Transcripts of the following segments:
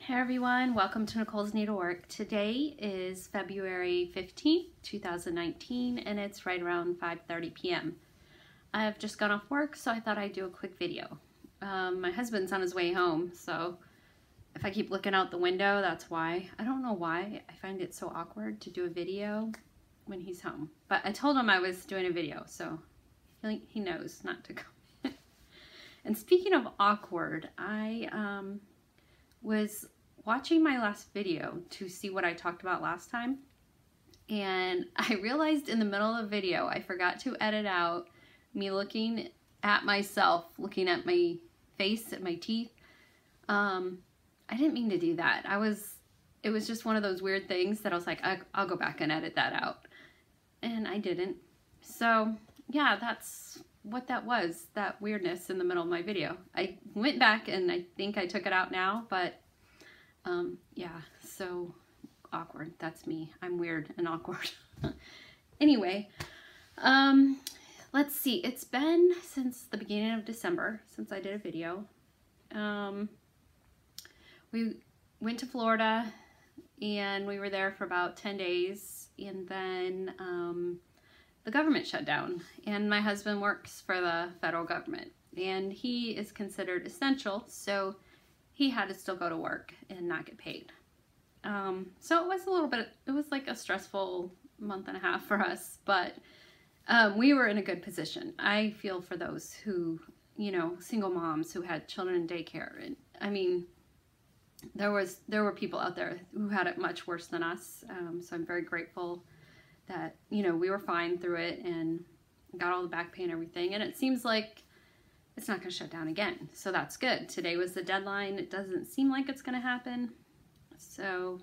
Hey everyone, welcome to Nicole's Needlework. Today is February 15th, 2019, and it's right around 5:30 p.m. I've just got off work, so I thought I'd do a quick video. My husband's on his way home, so if I keep looking out the window, that's why. I don't know why. I find it so awkward to do a video when he's home. But I told him I was doing a video, so he knows not to come. And speaking of awkward, I was watching my last video to see what I talked about last time, and I realized in the middle of the video I forgot to edit out me looking at myself, looking at my face, at my teeth. I didn't mean to do that. It was just one of those weird things that I was like, I'll go back and edit that out, and I didn't. So yeah, that's what that was, that weirdness in the middle of my video. I went back and I think I took it out now, but yeah, so awkward. That's me. I'm weird and awkward. Anyway, let's see. It's been since the beginning of December since I did a video. We went to Florida and we were there for about 10 days, and then the government shut down, and my husband works for the federal government and he is considered essential, so he had to still go to work and not get paid. So it was a little bit, it was like a stressful month and a half for us, but we were in a good position. I feel for those who, you know, single moms who had children in daycare. And I mean, there were people out there who had it much worse than us. So I'm very grateful that, you know, we were fine through it and got all the back pay and everything. And it seems like it's not going to shut down again. So that's good. Today was the deadline. It doesn't seem like it's going to happen. So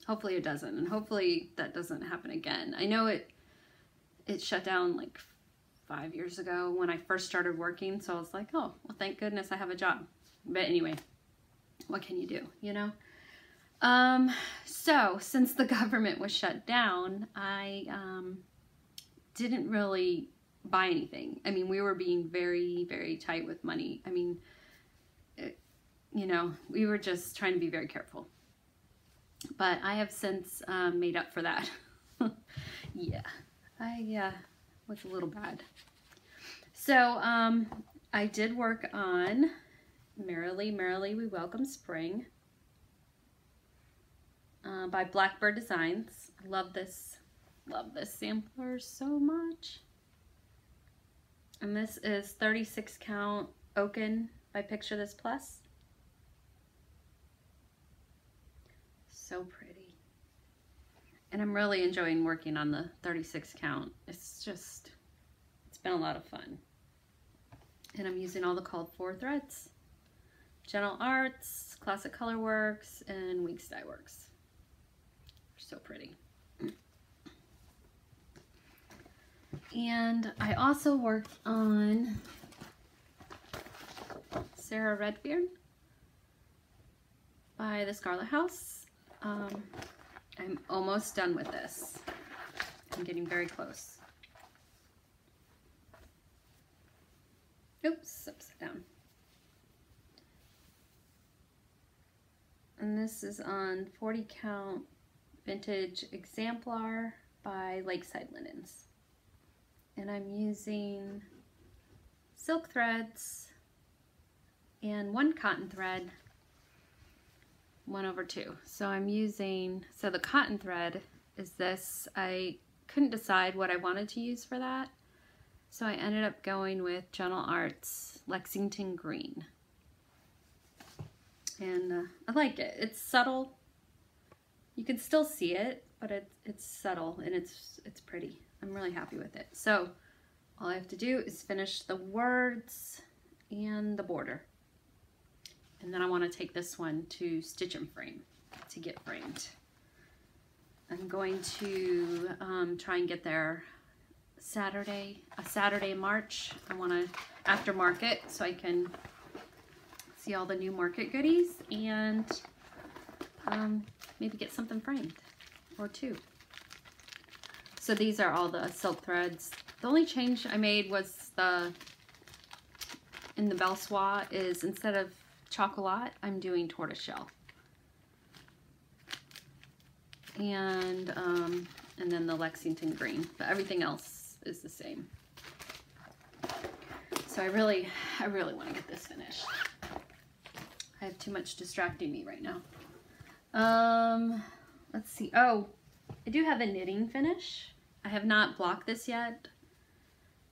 hopefully it doesn't. And hopefully that doesn't happen again. I know it shut down like 5 years ago when I first started working. So I was like, oh, well, thank goodness I have a job. But anyway, what can you do, you know? So since the government was shut down, I didn't really buy anything. I mean, we were being very, very tight with money. I mean, you know, we were just trying to be very careful. But I have since made up for that. Yeah, I was a little bad. So I did work on Merrily, Merrily We Welcome Spring by Blackbird Designs. I love this sampler so much. And this is 36 count Oaken by Picture This Plus. So pretty. And I'm really enjoying working on the 36 count. It's been a lot of fun. And I'm using all the called for threads. Gentle Arts, Classic Color Works, and Weeks Dye Works. So pretty. And I also worked on Sarah Redfern by the Scarlet House. I'm almost done with this. I'm getting very close. Oops, upside down. And this is on 40 count vintage exemplar by Lakeside Linens. And I'm using silk threads and one cotton thread, 1/2. So I'm using, so the cotton thread is this. I couldn't decide what I wanted to use for that, so I ended up going with Gentle Arts Lexington Green. And I like it. It's subtle. You can still see it, but it's subtle and it's pretty. I'm really happy with it. So all I have to do is finish the words and the border. And then I want to take this one to stitch and frame to get framed. I'm going to try and get there Saturday in March. I want to after market so I can see all the new market goodies and maybe get something framed or two. So these are all the silk threads. The only change I made was in the bell soie is instead of chocolate, I'm doing tortoiseshell. And then the Lexington green, but everything else is the same. So I really want to get this finished. I have too much distracting me right now. Let's see. Oh, I do have a knitting finish. I have not blocked this yet,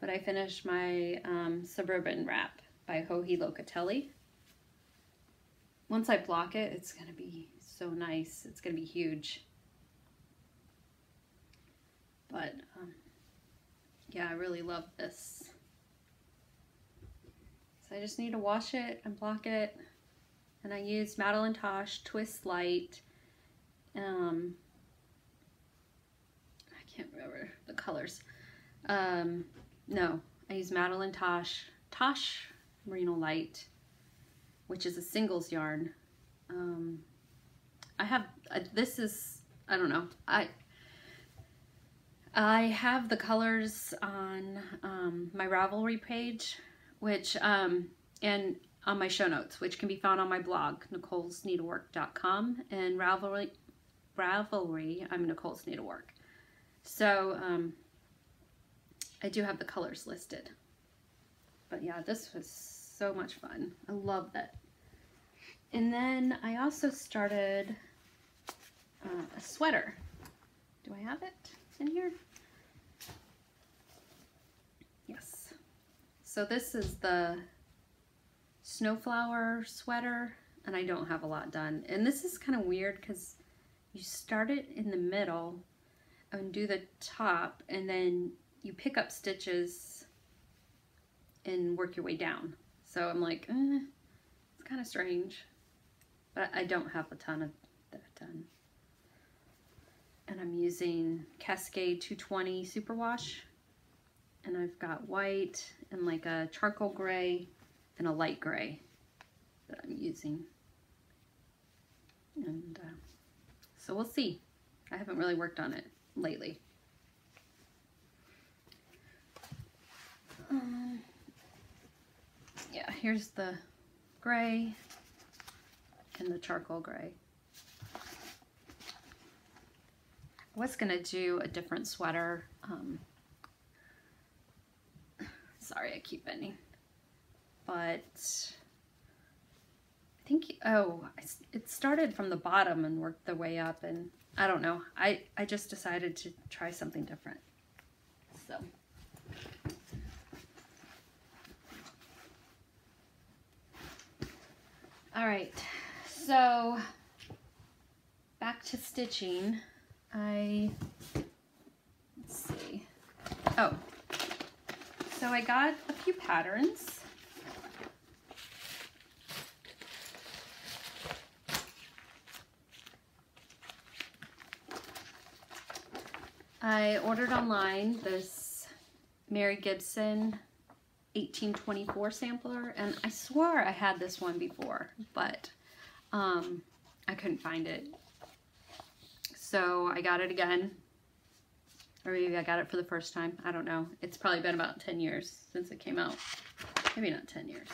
but I finished my Suburban wrap by Joji Locatelli. Once I block it, it's gonna be so nice. It's gonna be huge. But yeah, I really love this. So I just need to wash it and block it. And I use Madeline Tosh Twist Light. I can't remember the colors. No, I use Madeline Tosh Merino Light, which is a singles yarn. I have, this is, I don't know. I have the colors on my Ravelry page, which, and on my show notes, which can be found on my blog, nicolesneedlework.com, and Ravelry, I'm Nicole's Needlework. So I do have the colors listed. But yeah, this was so much fun. I love that. And then I also started a sweater. Do I have it in here? Yes. So this is the Snowflower sweater, and I don't have a lot done. And this is kind of weird because you start it in the middle and do the top, and then you pick up stitches and work your way down. So I'm like, it's kind of strange, but I don't have a ton of that done. And I'm using Cascade 220 Superwash, and I've got white and like a charcoal gray and a light gray that I'm using. And so we'll see. I haven't really worked on it lately. Yeah, here's the gray and the charcoal gray. I was gonna do a different sweater. Sorry, I keep bending. But I think, oh, it started from the bottom and worked the way up, and I don't know. I just decided to try something different. So. All right, so back to stitching. Let's see. Oh, so I got a few patterns. I ordered online this Mary Gibson 1824 sampler, and I swore I had this one before, but I couldn't find it. So I got it again, or maybe I got it for the first time. I don't know. It's probably been about 10 years since it came out. Maybe not 10 years.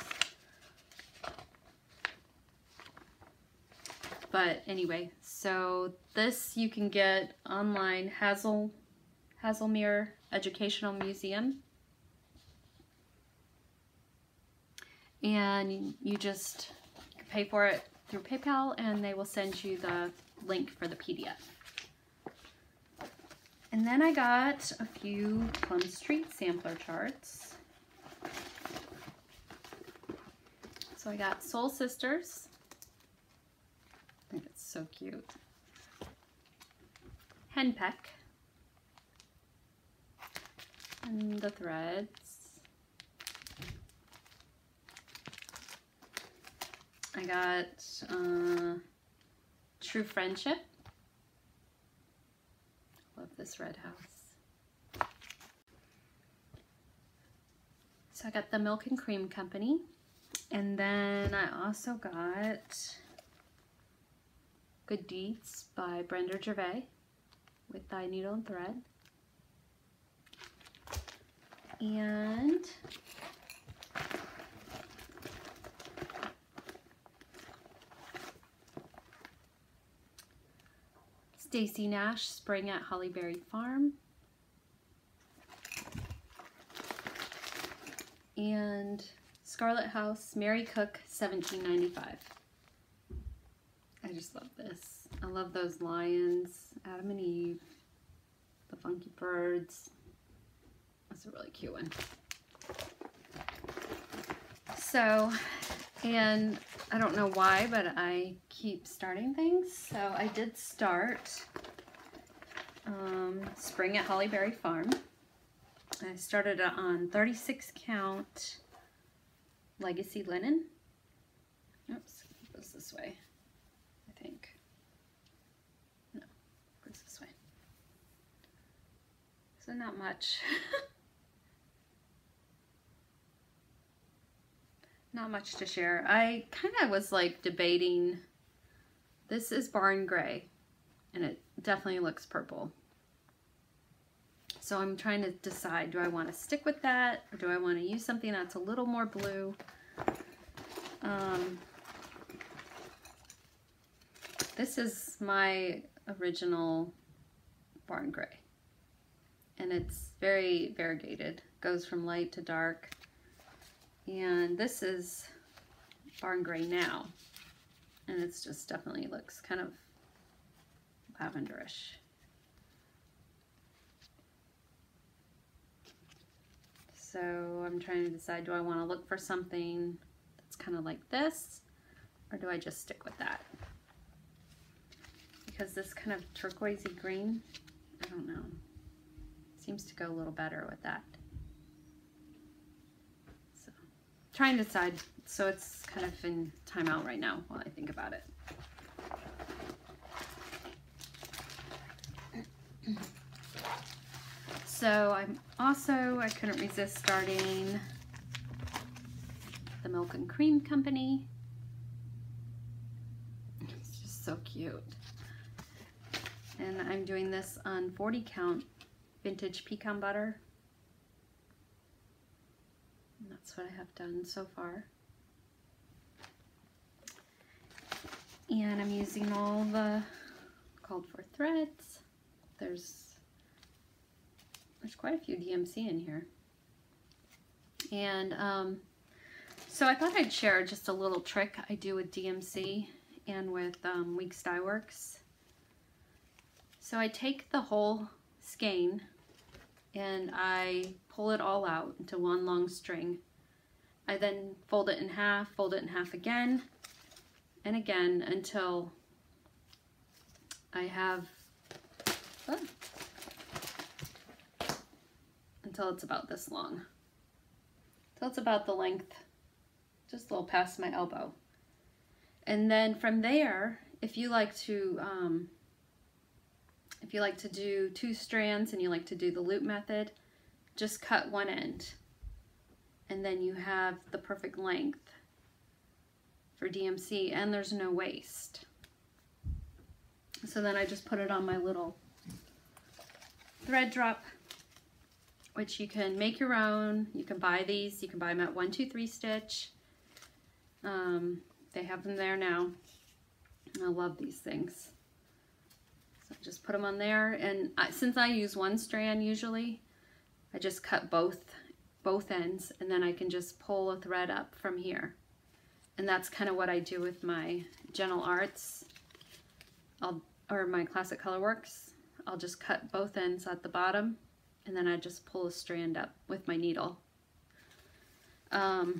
But anyway, so this you can get online, Haslemere Educational Museum. And you just pay for it through PayPal, and they will send you the link for the PDF. And then I got a few Plum Street sampler charts. So I got Soul Sisters. I think it's so cute. Henpeck. And the threads. I got True Friendship. Love this red house. So I got the Milk and Cream Company. And then I also got Good Deeds by Brenda Gervais with Dye Needle and Thread. And Stacy Nash, Spring at Hollyberry Farm. And Scarlet House, Mary Cook, $17.95. I just love this. I love those lions, Adam and Eve, the funky birds. That's a really cute one. So, and I don't know why, but I keep starting things. So I did start Spring at Hollyberry Farm. I started it on 36 count legacy linen. Oops, it goes this way, I think. No, it goes this way. So not much. Not much to share. I kind of was like debating, this is barn gray and it definitely looks purple. So I'm trying to decide, do I want to stick with that or do I want to use something that's a little more blue? This is my original barn gray and it's very variegated, goes from light to dark. And this is barn gray now, and it's just definitely looks kind of lavenderish. So I'm trying to decide, do I want to look for something that's kind of like this, or do I just stick with that? Because this kind of turquoisey green, I don't know, seems to go a little better with that. Trying to decide, so it's kind of in timeout right now while I think about it. So I couldn't resist starting the Milk and Cream Company. It's just so cute. And I'm doing this on 40 count vintage pecan butter. That's what I have done so far. And I'm using all the called for threads. There's quite a few DMC in here. And so I thought I'd share just a little trick I do with DMC and with Weeks Dye Works. So I take the whole skein and I pull it all out into one long string. I then fold it in half again, and again until I have, until it's about this long. Till it's about the length, just a little past my elbow. And then from there, if you like to do 2 strands and you like to do the loop method, just cut one end. And then you have the perfect length for DMC, and there's no waste. So then I just put it on my little thread drop, which you can make your own. You can buy these. You can buy them at 1, 2, 3 Stitch. They have them there now. I love these things. So just put them on there, and since I use 1 strand usually, I just cut both ends, and then I can just pull a thread up from here. And that's kind of what I do with my Gentle Arts or my Classic Colorworks. I'll just cut both ends at the bottom, and then I just pull a strand up with my needle. For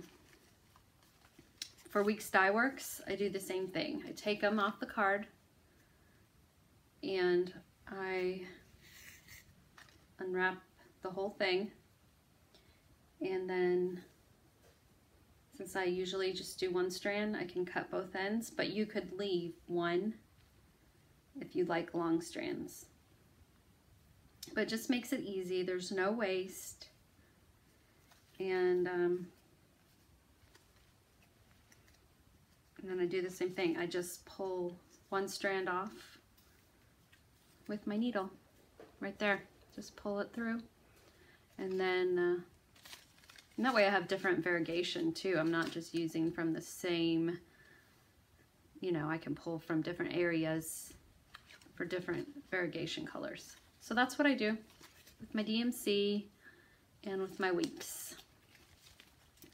Weeks Dye Works, I do the same thing. I take them off the card and I unwrap the whole thing. And then, since I usually just do 1 strand, I can cut both ends, but you could leave one if you like long strands. But it just makes it easy. There's no waste. And then I do the same thing. I just pull 1 strand off with my needle right there. Just pull it through. And then and that way I have different variegation too. I'm not just using from the same, you know, I can pull from different areas for different variegation colors. So that's what I do with my DMC and with my weeks.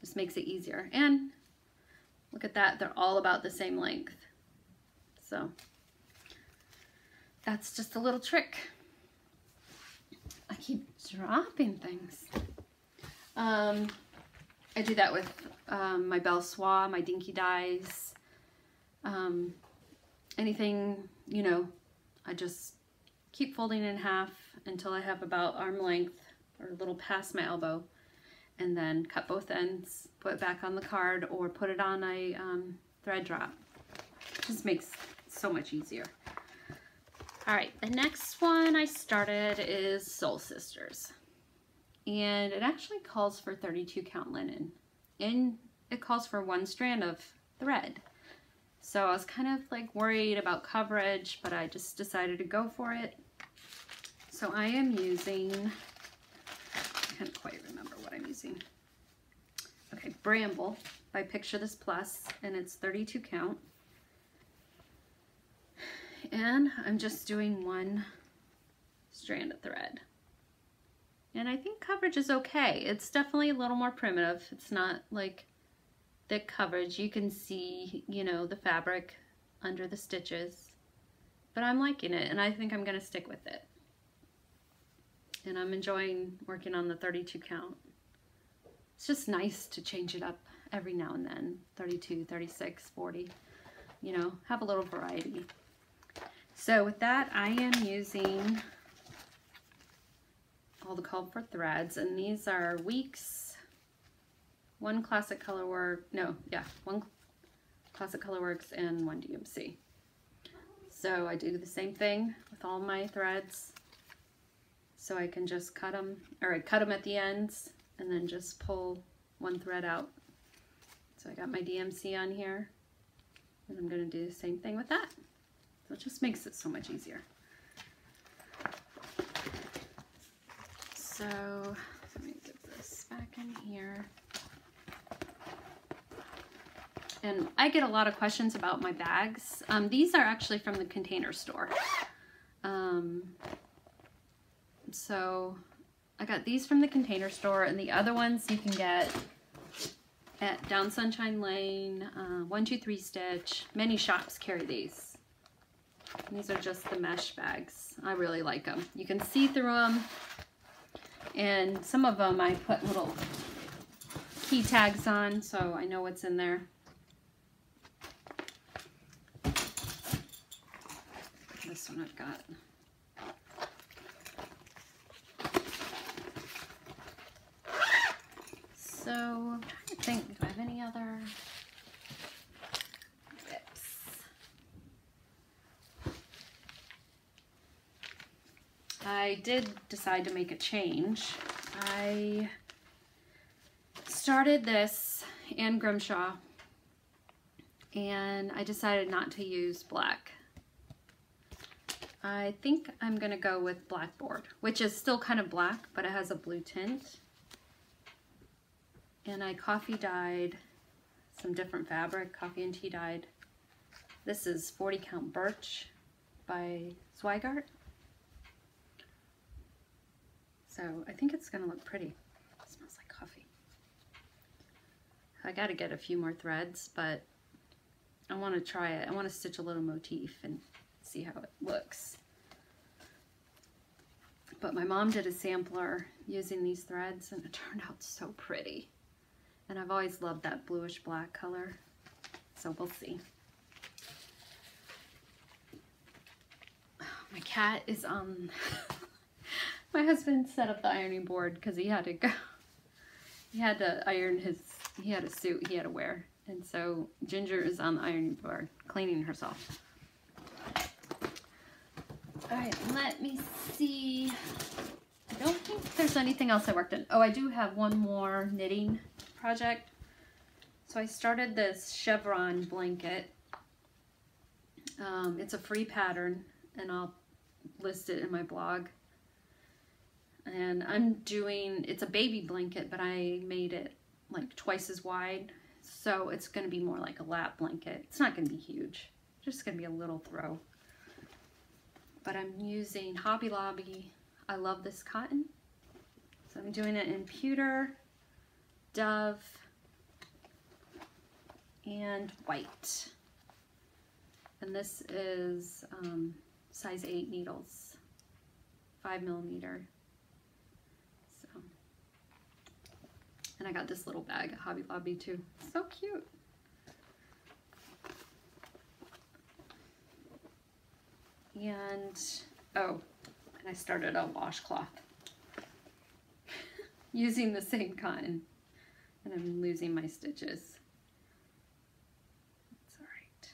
Just makes it easier. And look at that, they're all about the same length. So that's just a little trick. I keep dropping things. I do that with my Belle Soie, my Dinky Dyes, anything, you know, I just keep folding in half until I have about arm length or a little past my elbow, and then cut both ends, put it back on the card, or put it on a thread drop. Just makes it so much easier. All right, the next one I started is Soul Sisters. And it actually calls for 32 count linen. And it calls for 1 strand of thread. So I was kind of like worried about coverage, but I just decided to go for it. So I am using, I can't quite remember what I'm using. Okay, Bramble by Picture This Plus, and it's 32 count. And I'm just doing 1 strand of thread. And I think coverage is okay. It's definitely a little more primitive. It's not like thick coverage. You can see, you know, the fabric under the stitches. But I'm liking it, and I think I'm going to stick with it. And I'm enjoying working on the 32 count. It's just nice to change it up every now and then. 32, 36, 40. You know, have a little variety. So with that, I am using all the called for threads, and these are Weeks, 1 Classic Colorwork, no, yeah, 1 Classic Colorworks and 1 DMC. So I do the same thing with all my threads. So I can just cut them, or I cut them at the ends and then just pull 1 thread out. So I got my DMC on here, and I'm going to do the same thing with that. So it just makes it so much easier. So let me get this back in here. And I get a lot of questions about my bags. These are actually from the Container Store. So I got these from the Container Store, and the other ones you can get at Down Sunshine Lane, 123 Stitch. Many shops carry these. And these are just the mesh bags. I really like them. You can see through them. And some of them I put little key tags on, so I know what's in there. This one I've got. So I'm trying to think, do I have any other tips? I did decide to make a change. I started this Anne Grimshaw, and I decided not to use black. I think I'm gonna go with Blackboard, which is still kind of black, but it has a blue tint. And I coffee dyed some different fabric, coffee and tea dyed. This is 40 count birch by Zweigart. So I think it's gonna look pretty. It smells like coffee. I gotta get a few more threads, but I wanna try it. I wanna stitch a little motif and see how it looks. But my mom did a sampler using these threads, and it turned out so pretty. And I've always loved that bluish black color, so we'll see. My cat is on. My husband set up the ironing board because he had to go. He had to iron his. He had a suit he had to wear, and so Ginger is on the ironing board cleaning herself. All right, let me see. I don't think there's anything else I worked on. Oh, I do have one more knitting project. So I started this Chevron Blanket. It's a free pattern, and I'll list it in my blog. And I'm doing, it's a baby blanket, but I made it like twice as wide. So it's going to be more like a lap blanket. It's not going to be huge. Just going to be a little throw. but I'm using Hobby Lobby. I love this cotton. So I'm doing it in pewter, dove, and white. And this is size 8 needles, 5mm. So, and I got this little bag at Hobby Lobby too. So cute. And, oh, and I started a washcloth using the same cotton, and I'm losing my stitches. That's all right.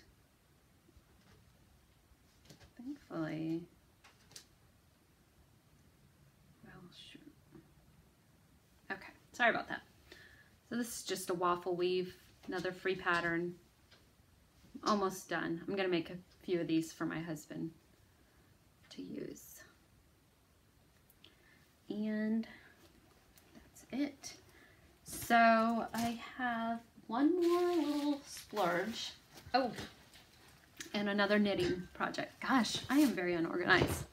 Thankfully, well, shoot. Okay, sorry about that. So this is just a waffle weave, another free pattern. Almost done. I'm gonna make a few of these for my husband to use. And that's it. So I have one more little splurge. Oh, and another knitting project. Gosh, I am very unorganized.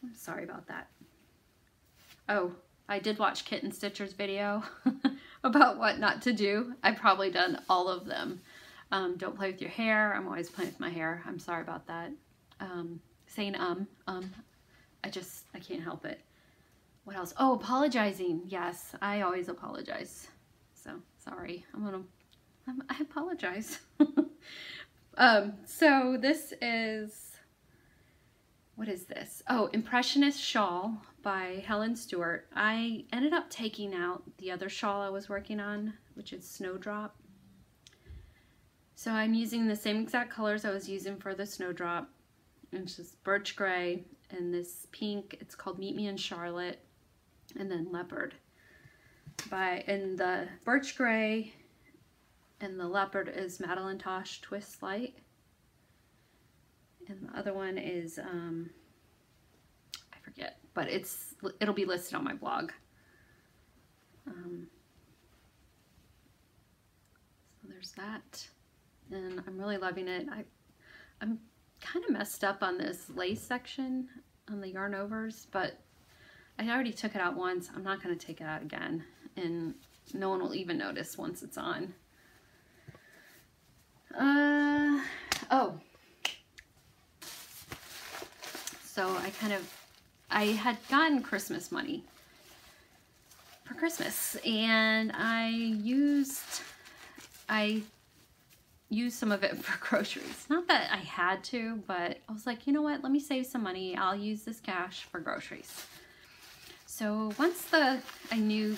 I'm sorry about that. Oh, I did watch Kitten Stitcher's video about what not to do. I've probably done all of them. Don't play with your hair. I'm always playing with my hair. I'm sorry about that. Saying I can't help it. What else? Oh, apologizing. Yes, I always apologize. So sorry. I apologize. So this is, what is this? Oh, Impressionist Shawl by Helen Stewart. I ended up taking out the other shawl I was working on, which is Snowdrop. So I'm using the same exact colors I was using for the Snowdrop. It's just birch gray and this pink. It's called Meet Me in Charlotte, and then leopard. And the birch gray and the leopard is Madeline Tosh Twist Light, and the other one is I forget, but it'll be listed on my blog. So there's that, and I'm really loving it. I'm kind of messed up on this lace section on the yarn overs, but I already took it out once. I'm not going to take it out again, and no one will even notice once it's on. Oh, so I had gotten Christmas money for Christmas, and I used some of it for groceries. Not that I had to, but I was like, you know what, let me save some money. I'll use this cash for groceries. So once I knew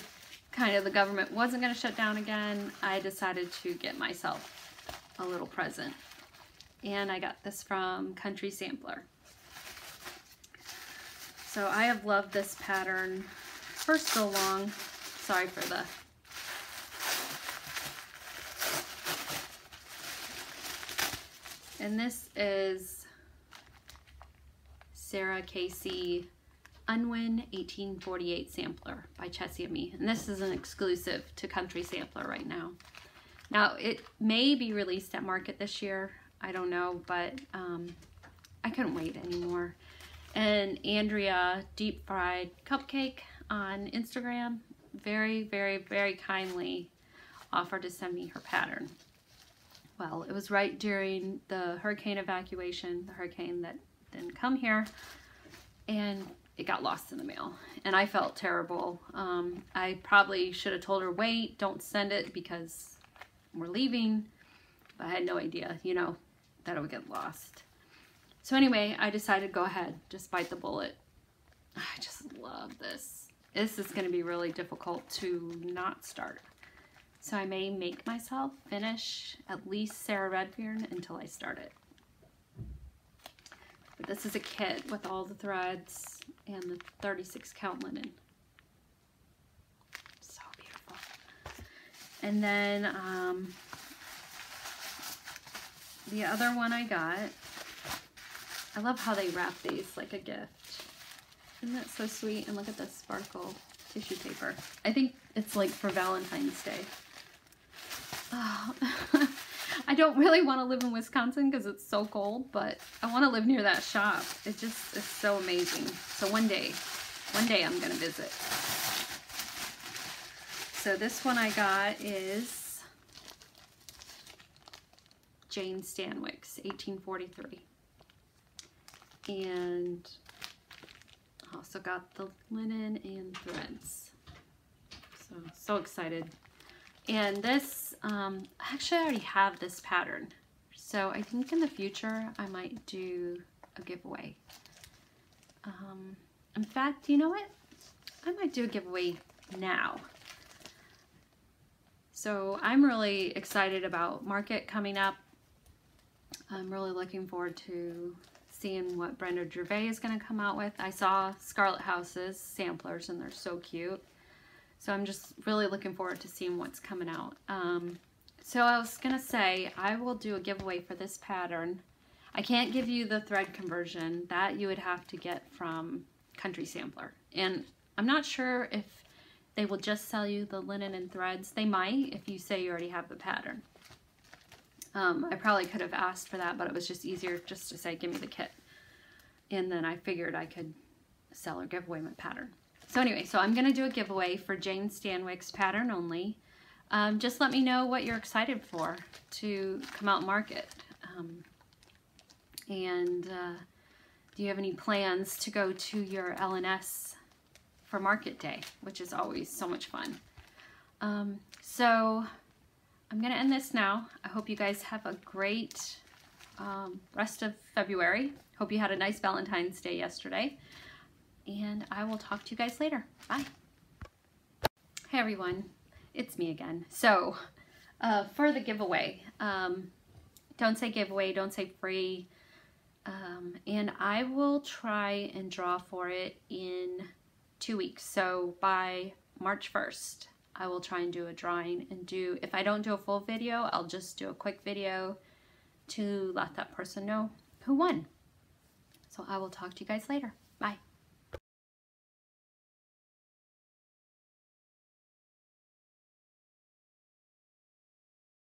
kind of the government wasn't going to shut down again, I decided to get myself a little present. And I got this from Country Sampler. So I have loved this pattern for so long. Sorry for the... And this is Sarah Casey Unwin 1848 Sampler by Chessie and Me. And this is an exclusive to Country Sampler right now. Now, it may be released at Market this year. I don't know, but I couldn't wait anymore. And Andrea Deep Fried Cupcake on Instagram very, very, very kindly offered to send me her pattern. Well, it was right during the hurricane evacuation, the hurricane that didn't come here, and it got lost in the mail. And I felt terrible. I probably should have told her, wait, don't send it because we're leaving. But I had no idea, you know, that it would get lost. So anyway, I decided to go ahead, just bite the bullet. I just love this. This is going to be really difficult to not start. So I may make myself finish at least Sarah Redfern until I start it. But this is a kit with all the threads and the 36 count linen. So beautiful. And then the other one I got, I love how they wrap these like a gift. Isn't that so sweet? And look at this sparkle tissue paper. I think it's like for Valentine's Day. Oh. I don't really want to live in Wisconsin because it's so cold, but I want to live near that shop. It just is so amazing. So one day I'm going to visit. So this one I got is Jane Stanwick's 1843. And I also got the linen and threads. So excited. And this, actually I already have this pattern. So I think in the future I might do a giveaway. In fact, you know what? I might do a giveaway now. So I'm really excited about Market coming up. I'm really looking forward to seeing what Brenda Gervais is going to come out with. I saw Scarlet House's samplers and they're so cute. So I'm just really looking forward to seeing what's coming out. So I was going to say, I will do a giveaway for this pattern. I can't give you the thread conversion. That you would have to get from Country Sampler. And I'm not sure if they will just sell you the linen and threads. They might if you say you already have the pattern. I probably could have asked for that, but it was just easier just to say, give me the kit. And then I figured I could sell or give away my pattern. So anyway, so I'm going to do a giveaway for Jane Stanwick's pattern only. Just let me know what you're excited for to come out and market. Do you have any plans to go to your LNS for market day, which is always so much fun. So I'm going to end this now. I hope you guys have a great rest of February. Hope you had a nice Valentine's Day yesterday. And I will talk to you guys later. Bye. Hey everyone, it's me again. So for the giveaway, don't say giveaway, don't say free. And I will try and draw for it in 2 weeks. So by March 1st, I will try and do a drawing and if I don't do a full video, I'll just do a quick video to let that person know who won. So I will talk to you guys later. Bye.